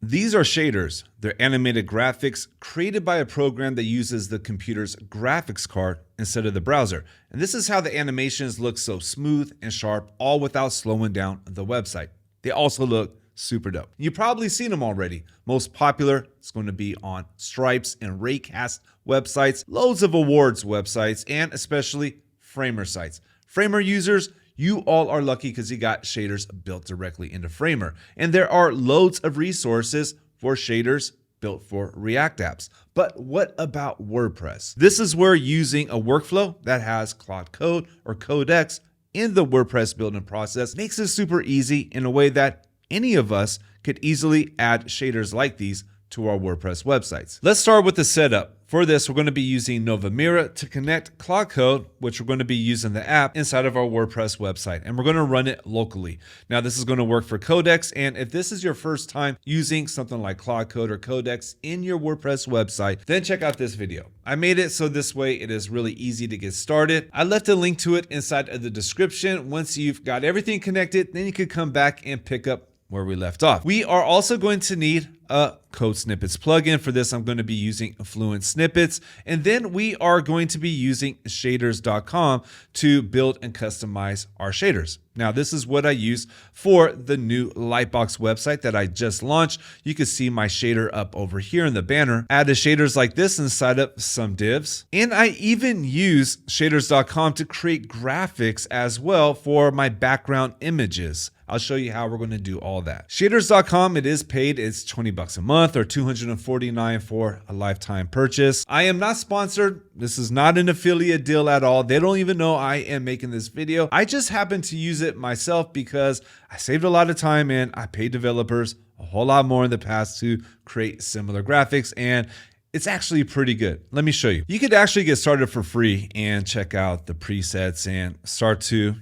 These are shaders. They're animated graphics created by a program that uses the computer's graphics card instead of the browser. And this is how the animations look so smooth and sharp, all without slowing down the website. They also look super dope. You've probably seen them already. Most popular, it's going to be on Stripes and Raycast websites, loads of awards websites, and especially Framer sites. Framer users, you all are lucky because you got shaders built directly into Framer. And there are loads of resources for shaders built for React apps. But what about WordPress? This is where using a workflow that has Claude Code or Codex in the WordPress building process makes it super easy in a way that any of us could easily add shaders like these to our WordPress websites. Let's start with the setup. For this, we're going to be using Nova Mira to connect Claude Code, which we're going to be using the app inside of our WordPress website, and we're going to run it locally. Now, this is going to work for Codex, and if this is your first time using something like Claude Code or Codex in your WordPress website, then check out this video. I made it so this way it is really easy to get started. I left a link to it inside of the description. Once you've got everything connected, then you can come back and pick up where we left off. We are also going to need a Code Snippets plugin. For this, I'm going to be using Fluent Snippets. And then we are going to be using shaders.com to build and customize our shaders. Now, this is what I use for the new Lytbox website that I just launched. You can see my shader up over here in the banner. Added shaders like this inside of some divs. And I even use shaders.com to create graphics as well for my background images. I'll show you how we're going to do all that. Shaders.com, it is paid. It's $20 a month or $249 for a lifetime purchase. I am not sponsored. This is not an affiliate deal at all. They don't even know I am making this video. I just happen to use it myself because I saved a lot of time and I paid developers a whole lot more in the past to create similar graphics, and it's actually pretty good. Let me show you. You could actually get started for free and check out the presets and start to,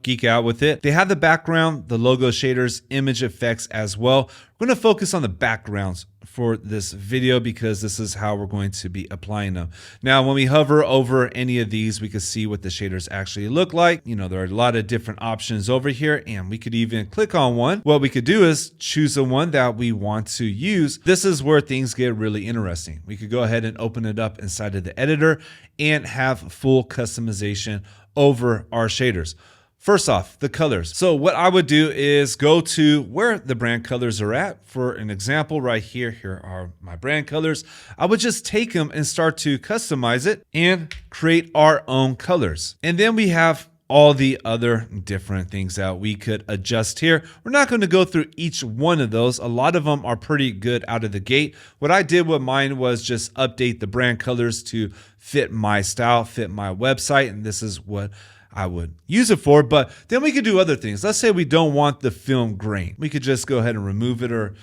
geek out with it. They have the background, the logo shaders, image effects as well. We're going to focus on the backgrounds for this video because this is how we're going to be applying them. Now, when we hover over any of these, we can see what the shaders actually look like. There are a lot of different options over here, and we could even click on one. What we could do is choose the one that we want to use. This is where things get really interesting. We could go ahead and open it up inside of the editor and have full customization over our shaders. First off, the colors. So what I would do is go to where the brand colors are at. For an example right here, here are my brand colors. I would just take them and start to customize it and create our own colors. And then we have all the other different things that we could adjust here. We're not going to go through each one of those. A lot of them are pretty good out of the gate. What I did with mine was just update the brand colors to fit my style, fit my website, and this is what I would use it for. But then we could do other things. Let's say we don't want the film grain. We could just go ahead and remove it or,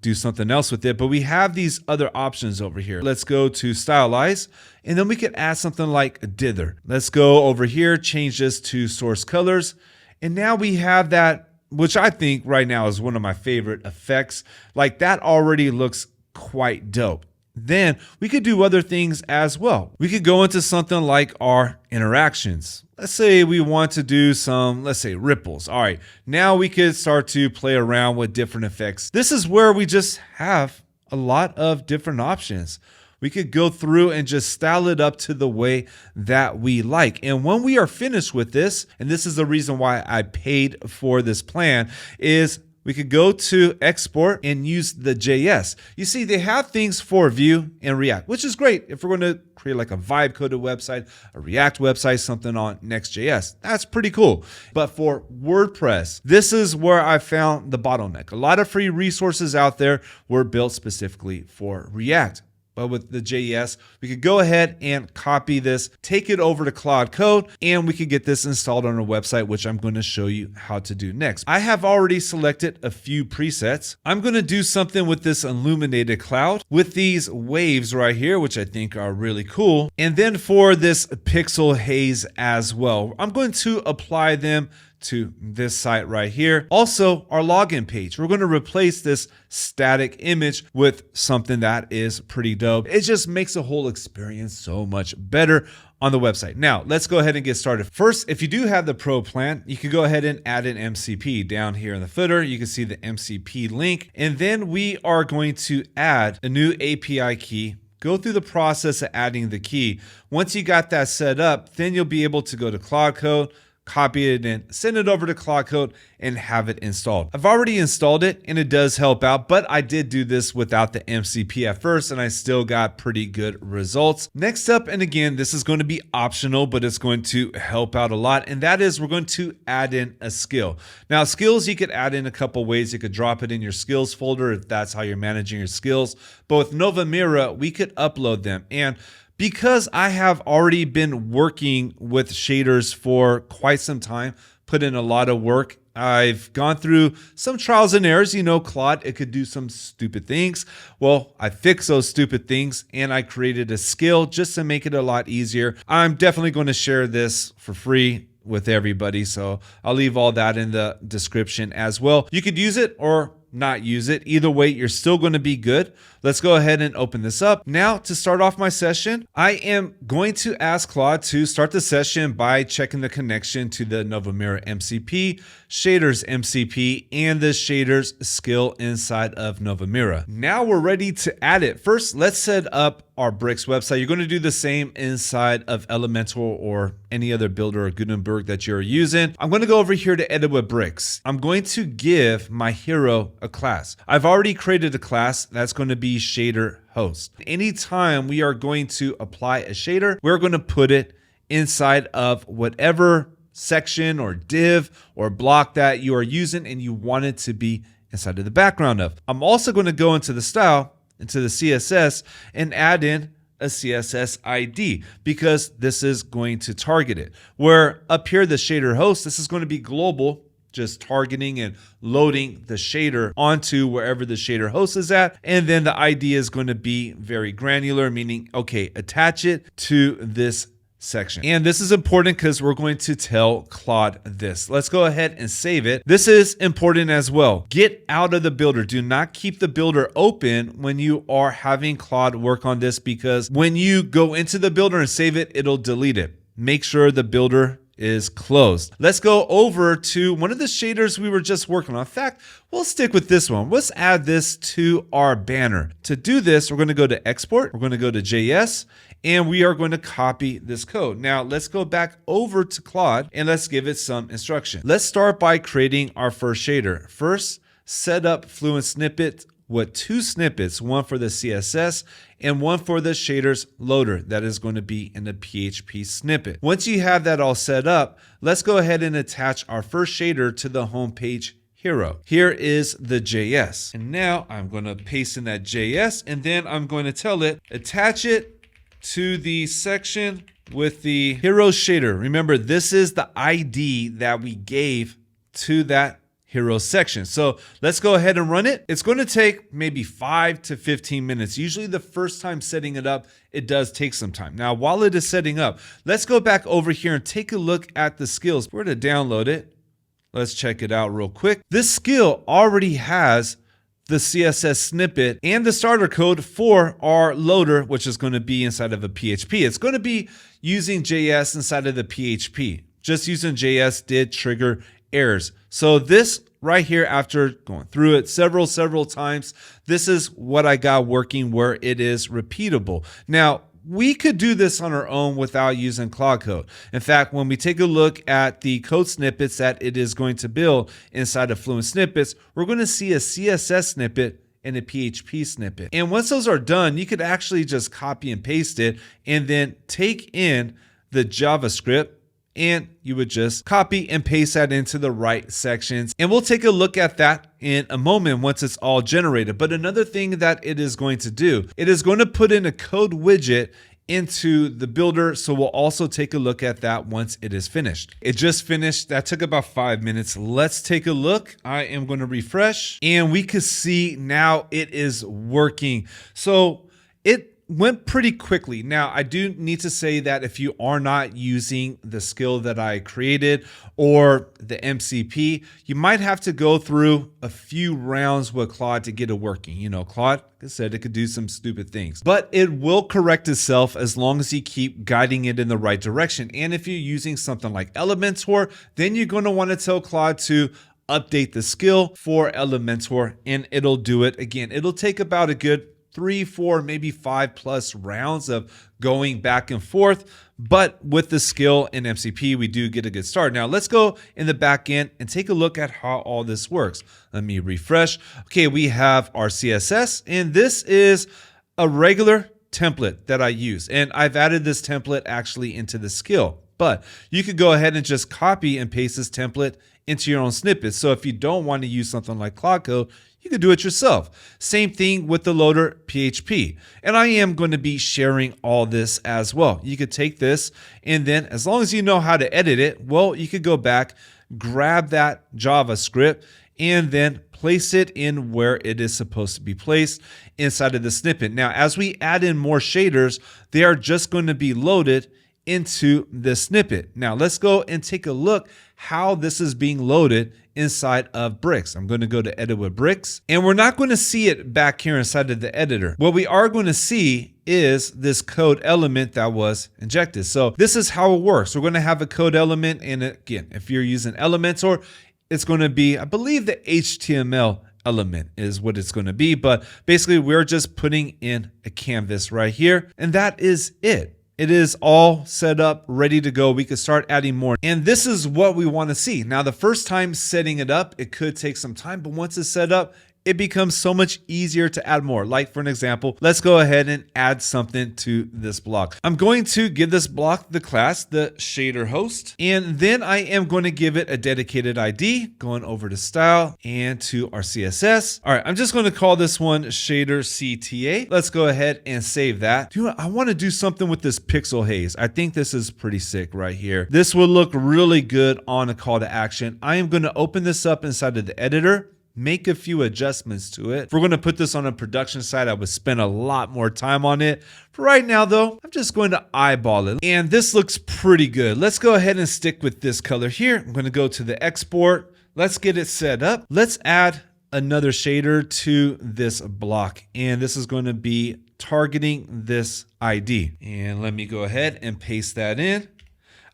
do something else with it. But we have these other options over here. Let's go to stylize, and then we could add something like a dither. Let's go over here, change this to source colors. And now we have that, which I think right now is one of my favorite effects. Like that already looks quite dope. Then we could do other things as well. We could go into something like our interactions. Let's say we want to do some, let's say ripples. All right, now we could start to play around with different effects. This is where we just have a lot of different options. We could go through and just style it up to the way that we like. And when we are finished with this, and this is the reason why I paid for this plan, is we could go to export and use the JS. You see, they have things for Vue and React, which is great if we're going to create like a Vibe coded website, a React website, something on Next.js. That's pretty cool. But for WordPress, this is where I found the bottleneck. A lot of free resources out there were built specifically for React. But with the JS, we could go ahead and copy this, take it over to Claude Code, and we could get this installed on our website, which I'm going to show you how to do next. I have already selected a few presets. I'm going to do something with this illuminated cloud with these waves right here, which I think are really cool. And then for this pixel haze as well, I'm going to apply them to this site right here. Also, our login page. We're going to replace this static image with something that is pretty dope. It just makes the whole experience so much better on the website. Now, let's go ahead and get started. First, if you do have the Pro plan, you can go ahead and add an MCP. Down here in the footer, you can see the MCP link. And then we are going to add a new API key. Go through the process of adding the key. Once you got that set up, then you'll be able to go to Claude Code, copy it and send it over to Claude Code and have it installed. I've already installed it and it does help out, but I did do this without the MCP at first and I still got pretty good results. Next up, and again, this is going to be optional, but it's going to help out a lot. And that is we're going to add in a skill. Now skills, you could add in a couple ways. You could drop it in your skills folder if that's how you're managing your skills. But with Nova Mira, we could upload them. And because I have already been working with shaders for quite some time, put in a lot of work, I've gone through some trials and errors. You know, Claude, it could do some stupid things. Well, I fixed those stupid things and I created a skill just to make it a lot easier. I'm definitely going to share this for free with everybody, so I'll leave all that in the description as well. You could use it or not use it. Either way, you're still going to be good. Let's go ahead and open this up. Now, to start off my session, I am going to ask Claude to start the session by checking the connection to the Nova Mira MCP, shaders MCP, and the shaders skill inside of Nova Mira. Now we're ready to add it. First, let's set up our Bricks website. You're going to do the same inside of Elementor or any other builder or Gutenberg that you're using. I'm going to go over here to edit with Bricks. I'm going to give my hero a class. I've already created a class that's going to be shader host. Anytime we are going to apply a shader, we're going to put it inside of whatever section or div or block that you are using and you want it to be inside of the background of. I'm also going to go into the style, into the CSS, and add in a CSS ID because this is going to target it. Where up here, the shader host, this is going to be global, just targeting and loading the shader onto wherever the shader host is at. And then the ID is going to be very granular, meaning, okay, attach it to this section. And this is important because we're going to tell Claude this. Let's go ahead and save it. This is important as well. Get out of the builder. Do not keep the builder open when you are having Claude work on this, because when you go into the builder and save it, it'll delete it. Make sure the builder is closed. Let's go over to one of the shaders we were just working on. In fact, we'll stick with this one. Let's add this to our banner. To do this, we're going to go to export. We're going to go to JS and we are going to copy this code. Now let's go back over to Claude and let's give it some instruction. Let's start by creating our first shader. First, set up Fluent Snippet with 2 snippets, one for the CSS and one for the shaders loader that is going to be in the PHP snippet. Once you have that all set up, let's go ahead and attach our first shader to the home page hero. Here is the JS. And now I'm going to paste in that JS and then I'm going to tell it, attach it to the section with the hero shader. Remember, this is the ID that we gave to that hero section. So let's go ahead and run it. It's going to take maybe 5 to 15 minutes. Usually the first time setting it up, it does take some time. Now, while it is setting up, let's go back over here and take a look at the skills. We're going to download it. Let's check it out real quick. This skill already has the CSS snippet and the starter code for our loader, which is going to be inside of a PHP. It's going to be using JS inside of the PHP. Just using JS did trigger errors. So this right here, after going through it several times, this is what I got working where it is repeatable. Now, we could do this on our own without using Claude Code. In fact, when we take a look at the code snippets that it is going to build inside of Fluent Snippets, we're going to see a CSS snippet and a PHP snippet. And once those are done, you could actually just copy and paste it and then take in the JavaScript and you would just copy and paste that into the right sections. And we'll take a look at that in a moment once it's all generated. But another thing that it is going to do, it is going to put in a code widget into the builder. So we'll also take a look at that once it is finished. It just finished. That took about 5 minutes. Let's take a look. I am going to refresh and we can see now it is working. So it went pretty quickly. Now, I do need to say that if you are not using the skill that I created or the MCP, you might have to go through a few rounds with Claude to get it working. You know, Claude, like I said, it could do some stupid things, but it will correct itself as long as you keep guiding it in the right direction. And if you're using something like Elementor, then you're going to want to tell Claude to update the skill for Elementor, and it'll do it. Again, it'll take about a good 3, 4, maybe 5+ rounds of going back and forth. But with the skill in MCP, we do get a good start. Now let's go in the back end and take a look at how all this works. Let me refresh. Okay, we have our CSS, and this is a regular template that I use. And I've added this template actually into the skill. But you could go ahead and just copy and paste this template into your own snippets. So if you don't want to use something like Claude Code, you can do it yourself. Same thing with the loader PHP. And I am going to be sharing all this as well. You could take this, and then as long as you know how to edit it, well, you could go back, grab that JavaScript, and then place it in where it is supposed to be placed inside of the snippet. Now, as we add in more shaders, they are just going to be loaded into the snippet. Now let's go and take a look how this is being loaded inside of Bricks. I'm going to go to Edit with Bricks, and we're not going to see it back here inside of the editor. What we are going to see is this code element that was injected. So this is how it works. We're going to have a code element, and again, if you're using Elementor, it's going to be, I believe, the HTML element is what it's going to be, but basically we're just putting in a canvas right here, and that is it. It is all set up, ready to go. We could start adding more. And this is what we want to see. Now, the first time setting it up, it could take some time, but once it's set up, it becomes so much easier to add more. Like for an example, let's go ahead and add something to this block. I'm going to give this block the class, the shader host, and then I am going to give it a dedicated ID, going over to style and to our CSS. All right, I'm just going to call this one shader CTA. Let's go ahead and save that. Dude, I want to do something with this pixel haze. I think this is pretty sick right here. This will look really good on a call to action. I am going to open this up inside of the editor, make a few adjustments to it. If we're going to put this on a production site, I would spend a lot more time on it. For right now though, I'm just going to eyeball it. And this looks pretty good. Let's go ahead and stick with this color here. I'm going to go to the export. Let's get it set up. Let's add another shader to this block. And this is going to be targeting this ID. And let me go ahead and paste that in.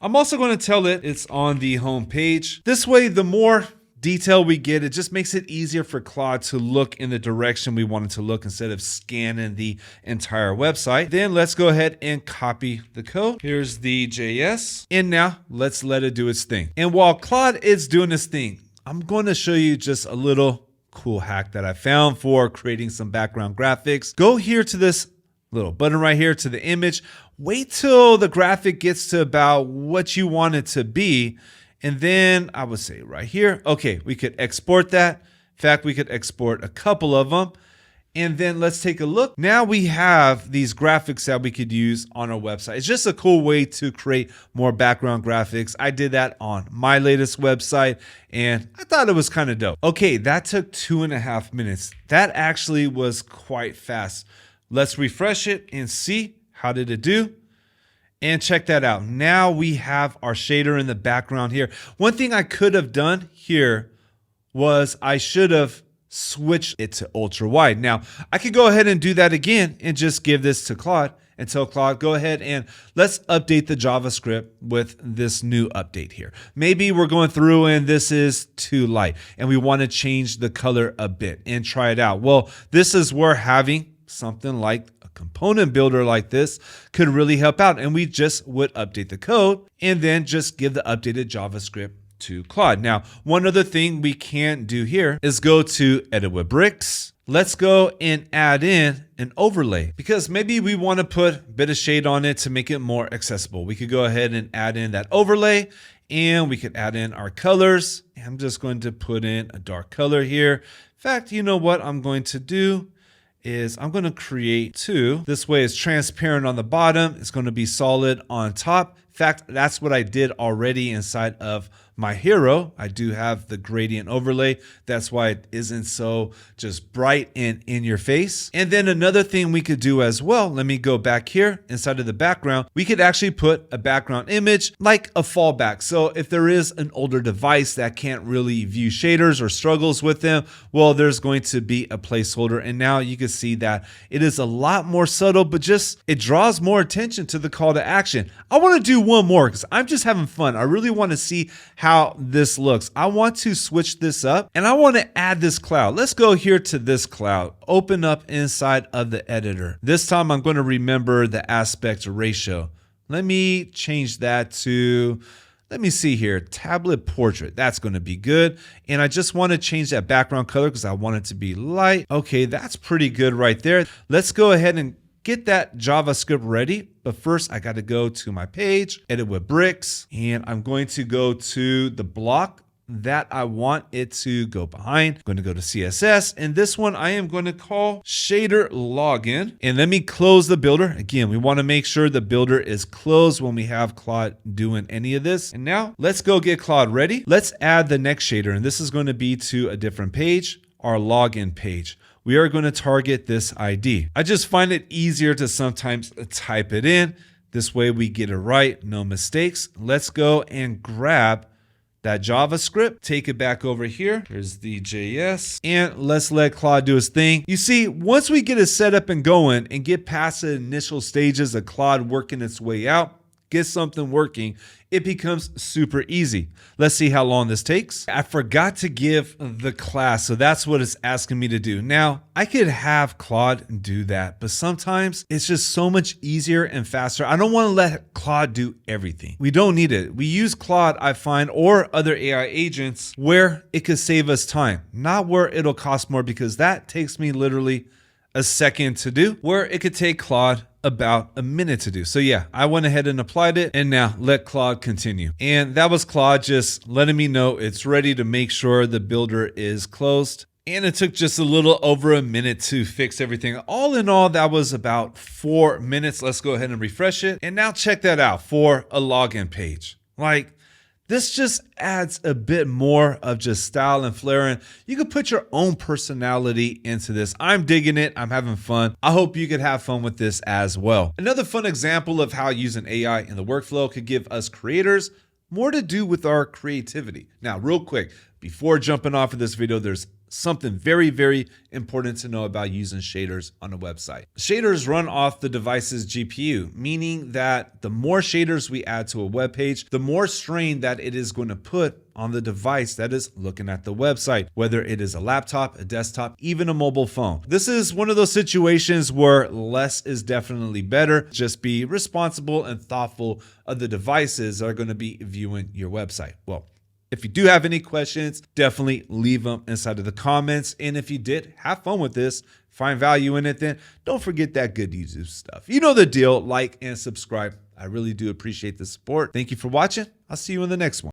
I'm also going to tell it it's on the home page. This way, the more detail we get, it just makes it easier for Claude to look in the direction we want it to look instead of scanning the entire website. Then let's go ahead and copy the code. Here's the JS. And now let's let it do its thing. And while Claude is doing this thing, I'm going to show you just a little cool hack that I found for creating some background graphics. Go here to this little button right here to the image. Wait till the graphic gets to about what you want it to be. And then I would say right here, okay, we could export that. In fact, we could export a couple of them. And then let's take a look. Now we have these graphics that we could use on our website. It's just a cool way to create more background graphics. I did that on my latest website and I thought it was kind of dope. Okay, that took 2.5 minutes. That actually was quite fast. Let's refresh it and see how did it do. And check that out. Now we have our shader in the background here. One thing I could have done here was I should have switched it to ultra wide. Now I could go ahead and do that again and just give this to Claude and tell Claude, go ahead and let's update the JavaScript with this new update here. Maybe we're going through and this is too light and we want to change the color a bit and try it out. Well, this is where having something like a component builder like this could really help out. And we just would update the code and then just give the updated JavaScript to Claude. Now, one other thing we can do here is go to Edit with Bricks. Let's go and add in an overlay because maybe we want to put a bit of shade on it to make it more accessible. We could go ahead and add in that overlay and we could add in our colors. I'm just going to put in a dark color here. In fact, you know what I'm going to do is I'm going to create two. This way it's transparent on the bottom. It's going to be solid on top. In fact, that's what I did already inside of my hero. I do have the gradient overlay. That's why it isn't so just bright and in your face. And then another thing we could do as well, let me go back here inside of the background. We could actually put a background image like a fallback. So if there is an older device that can't really view shaders or struggles with them, well, there's going to be a placeholder. And now you can see that it is a lot more subtle, but just it draws more attention to the call to action. I want to do one more because I'm just having fun. I really want to see how this looks. I want to switch this up and I want to add this cloud. Let's go here to this cloud, open up inside of the editor. This time I'm going to remember the aspect ratio. Let me change that to, let me see here, tablet portrait. That's going to be good. And I just want to change that background color because I want it to be light. Okay, that's pretty good right there. Let's go ahead and get that JavaScript ready. But first I got to go to my page, edit with bricks, and I'm going to go to the block that I want it to go behind. I'm going to go to CSS, and this one I am going to call shader login. And let me close the builder. Again, we want to make sure the builder is closed when we have Claude doing any of this. And now let's go get Claude ready. Let's add the next shader, and this is going to be to a different page, our login page. We are going to target this ID. I just find it easier to sometimes type it in. This way we get it right, no mistakes. Let's go and grab that JavaScript, take it back over here. Here's the JS, and let's let Claude do his thing. You see, once we get it set up and going and get past the initial stages of Claude working its way out, get something working, it becomes super easy. Let's see how long this takes. I forgot to give the class, so that's what it's asking me to do. Now, I could have Claude do that, but sometimes it's just so much easier and faster. I don't want to let Claude do everything. We don't need it. We use Claude, I find, or other AI agents where it could save us time, not where it'll cost more, because that takes me literally a second to do, where it could take Claude about a minute to do. So yeah, I went ahead and applied it, and now let Claude continue. And that was Claude just letting me know it's ready to make sure the builder is closed. And it took just a little over a minute to fix everything. All in all, that was about 4 minutes. Let's go ahead and refresh it. And now check that out for a login page. Like, this just adds a bit more of just style and flair, and you can put your own personality into this. I'm digging it. I'm having fun. I hope you could have fun with this as well. Another fun example of how using AI in the workflow could give us creators more to do with our creativity. Now, real quick, before jumping off of this video, there's something very, very important to know about using shaders on a website. Shaders run off the device's GPU, meaning that the more shaders we add to a web page, the more strain that it is going to put on the device that is looking at the website, whether it is a laptop, a desktop, even a mobile phone. This is one of those situations where less is definitely better. Just be responsible and thoughtful of the devices that are going to be viewing your website. Well, if you do have any questions, definitely leave them inside of the comments. And if you did have fun with this, find value in it, then don't forget that good YouTube stuff. You know the deal, like and subscribe. I really do appreciate the support. Thank you for watching. I'll see you in the next one.